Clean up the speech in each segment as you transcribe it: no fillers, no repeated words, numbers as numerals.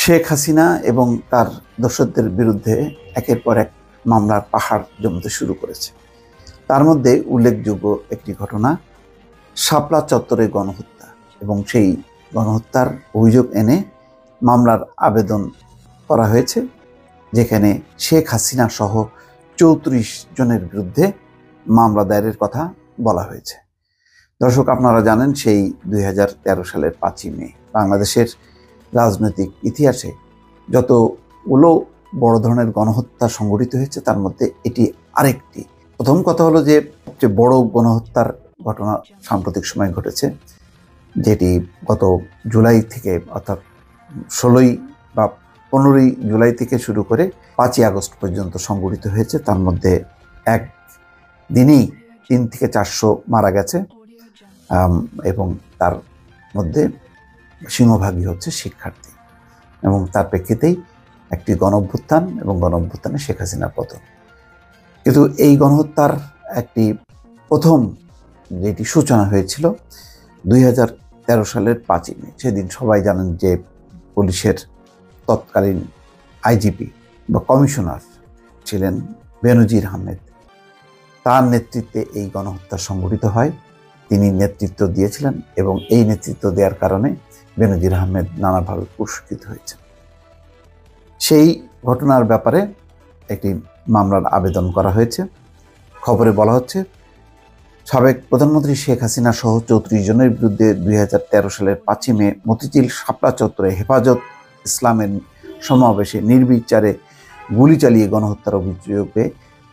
শেখ হাসিনা এবং তার দোসরদের বিরুদ্ধে একের পর এক মামলার পাহাড় জমতে শুরু করেছে। তার মধ্যে উল্লেখযোগ্য একটি ঘটনা শাপলা চত্বরে গণহত্যা, এবং সেই গণহত্যার অভিযোগ এনে মামলার আবেদন করা হয়েছে, যেখানে শেখ হাসিনা সহ 34 জনের বিরুদ্ধে মামলা দায়েরের কথা বলা হয়েছে। দর্শক, আপনারা জানেন সেই 2013 সালের 5ই মে বাংলাদেশের রাজনৈতিক ইতিহাসে যতগুলো বড় ধরনের গণহত্যা সংঘটিত হয়েছে তার মধ্যে এটি আরেকটি। প্রথম কথা হলো যে সবচেয়ে বড় গণহত্যার ঘটনা সাম্প্রতিক সময় ঘটেছে, যেটি গত জুলাই থেকে, অর্থাৎ 16ই বা 15ই জুলাই থেকে শুরু করে 5ই আগস্ট পর্যন্ত সংঘটিত হয়েছে। তার মধ্যে এক দিনেই 3 থেকে 400 মারা গেছে, এবং তার মধ্যে সিংহভাগই হচ্ছে শিক্ষার্থী, এবং তার প্রেক্ষিতেই একটি গণঅভ্যুত্থান এবং গণঅভ্যুত্থানে শেখ হাসিনার পতন। কিন্তু এই গণহত্যার একটি প্রথম যেটি সূচনা হয়েছিল 2013 সালের 5ই মে। সেদিন সবাই জানেন যে পুলিশের তৎকালীন আইজিপি বা কমিশনার ছিলেন বেনজির আহমেদ। তার নেতৃত্বে এই গণহত্যা সংঘটিত হয়। তিনি নেতৃত্ব দিয়েছিলেন এবং এই নেতৃত্ব দেওয়ার কারণে বেনজির আহমেদ নানাভাবে পুরস্কৃত হয়েছে। সেই ঘটনার ব্যাপারে একটি মামলার আবেদন করা হয়েছে। খবরে বলা হচ্ছে, সাবেক প্রধানমন্ত্রী শেখ হাসিনা সহ 34 জনের বিরুদ্ধে 2013 সালের 5ই মে মতিঝিল শাপলা চত্বরে হেফাজত ইসলামের সমাবেশে নির্বিচারে গুলি চালিয়ে গণহত্যার অভিযোগে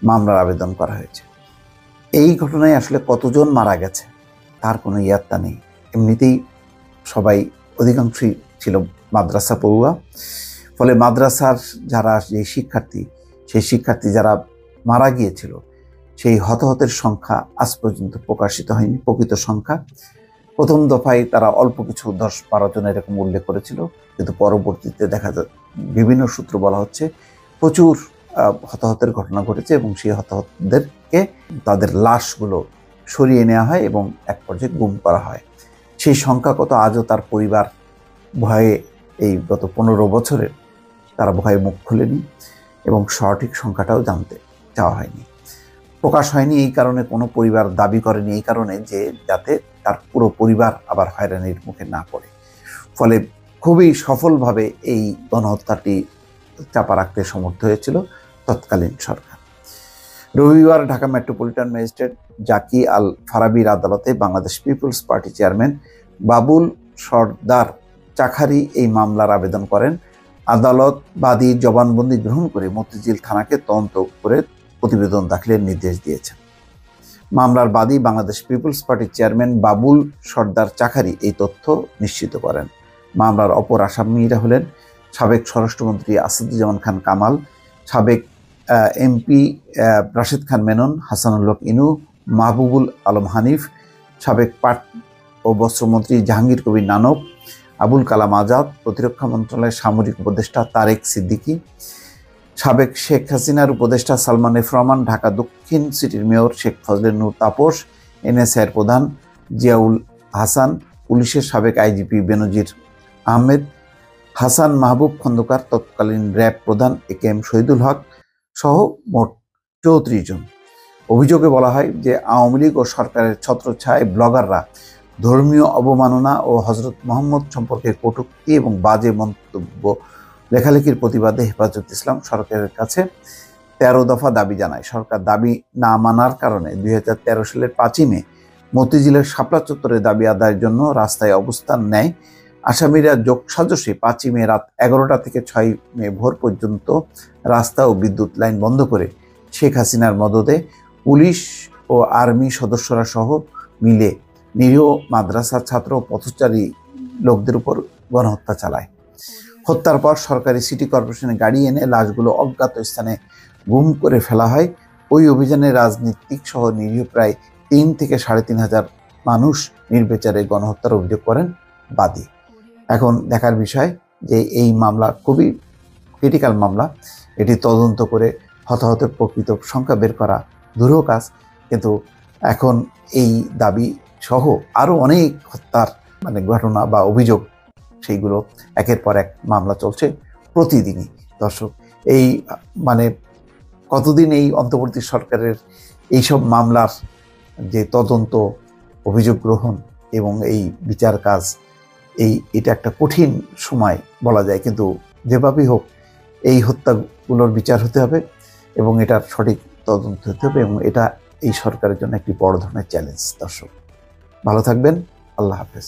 মামলার আবেদন করা হয়েছে। এই ঘটনায় আসলে কতজন মারা গেছে তার কোনো ইয়াত্তা নেই। এমনিতেই সবাই, অধিকাংশই ছিল মাদ্রাসা পড়ুয়া, ফলে মাদ্রাসার যারা যে শিক্ষার্থী, সেই শিক্ষার্থী যারা মারা গিয়েছিল সেই হতাহতের সংখ্যা আজ পর্যন্ত প্রকাশিত হয়নি। প্রকৃত সংখ্যা প্রথম দফায় তারা অল্প কিছু 10-12 জন এরকম উল্লেখ করেছিল, কিন্তু পরবর্তীতে দেখা যায় বিভিন্ন সূত্র বলা হচ্ছে প্রচুর হতাহতের ঘটনা ঘটেছে, এবং সেই হতাহতদেরকে তাদের লাশগুলো সরিয়ে নেওয়া হয় এবং এক পর্যায়ে গুম করা হয়। সেই সংখ্যা কত আজও তার পরিবার ভয়ে, এই গত 15 বছরের তারা ভয়ে মুখ খুলেনি, এবং সঠিক সংখ্যাটাও জানতে চাওয়া হয়নি, প্রকাশ হয়নি। এই কারণে কোনো পরিবার দাবি করেনি, এই কারণে যে যাতে তার পুরো পরিবার আবার হয়রানির মুখে না পড়ে। ফলে খুবই সফলভাবে এই গণহত্যাটি চাপা রাখতে সমর্থ হয়েছিল তৎকালীন সরকার। রবিবার ঢাকা মেট্রোপলিটন ম্যাজিস্ট্রেট জাকি আল ফারাবির আদালতে Bangladesh people's party chairman Babul Sardar Chakhari এই মামলার আবেদন করেন। আদালত বাদীর জবানবন্দি গ্রহণ করে মতিঝিল থানাকে তদন্ত করে প্রতিবেদন দাখিলের নির্দেশ দিয়েছেন। মামলার বাদী বাংলাদেশ পিপলস পার্টির চেয়ারম্যান বাবুল সরদার চাখারি এই তথ্য নিশ্চিত করেন। মামলার অপর আসামিরা হলেন সাবেক স্বরাষ্ট্রমন্ত্রী আসাদুজ্জামান খান কামাল, সাবেক এমপি রাশেদ খান মেনন, হাসানুল হক ইনু, মাহবুবুল আলম হানিফ, সাবেক পাট ও বস্ত্রমন্ত্রী জাহাঙ্গীর কবির নানক, আবুল কালাম আজাদ, প্রতিরক্ষা মন্ত্রণালয়ের সামরিক উপদেষ্টা তারেক সিদ্দিকী, সাবেক শেখ হাসিনার উপদেষ্টা সালমান এফ রহমান, ঢাকা দক্ষিণ সিটির মেয়র শেখ ফজলে নূর তাপস, এনএসআইয়ের প্রধান জিয়াউল হাসান, পুলিশের সাবেক আইজিপি বেনজির আহমেদ, হাসান মাহবুব খন্দকার, তৎকালীন র্যাব প্রধান একেএম শহীদুল হক সহ মোট 34 জন। অভিযোগে বলা হয় যে আওয়ামী লীগ ও সরকারের ছত্রছায়ায় ব্লগাররা ধর্মীয় অবমাননা ও হজরত মোহাম্মদ সম্পর্কে কটূক্তি এবং বাজে মন্তব্য লেখালেখির প্রতিবাদে হেফাজত ইসলাম সরকারের কাছে 13 দফা দাবি জানায়। সরকার দাবি না মানার কারণে 2013 সালের 5ই মে মতিঝিলের শাপলা চত্বরে দাবি আদায়ের জন্য রাস্তায় অবস্থান নেয়। আসামিরা যোগসাজশে 5ই মে রাত 11টা থেকে 6ই মে ভোর পর্যন্ত রাস্তা ও বিদ্যুৎ লাইন বন্ধ করে শেখ হাসিনার মদদে পুলিশ ও আর্মি সদস্যরা সহ মিলে নিরীহ মাদ্রাসার ছাত্র ও পথচারী লোকদের উপর গণহত্যা চালায়। হত্যার পর সরকারি সিটি কর্পোরেশনে গাড়ি এনে লাশগুলো অজ্ঞাত স্থানে গুম করে ফেলা হয়। ওই অভিযানে রাজনীতিক সহ নিরীহ প্রায় 3 থেকে 3,500 মানুষ নির্বিচারে গণহত্যার অভিযোগ করেন বাদী। এখন দেখার বিষয় যে এই মামলা খুবই ক্রিটিক্যাল মামলা। এটি তদন্ত করে হতাহতের প্রকৃত সংখ্যা বের করা দুরূহ কাজ, কিন্তু এখন এই দাবি সহ আরও অনেক হত্যার ঘটনা বা অভিযোগ সেইগুলো একের পর এক মামলা চলছে প্রতিদিনই। দর্শক, এই মানে কতদিন এই অন্তর্বর্তী সরকারের এইসব মামলার যে তদন্ত, অভিযোগ গ্রহণ এবং এই বিচার কাজ, এটা একটা কঠিন সময় বলা যায়। কিন্তু যেভাবেই হোক এই হত্যাগুলোর বিচার হতে হবে এবং এটার সঠিক তদন্ত হতে হবে, এবং এটা এই সরকারের জন্য একটি বড় ধরনের চ্যালেঞ্জ। দর্শক, ভালো থাকবেন। আল্লাহ হাফেজ।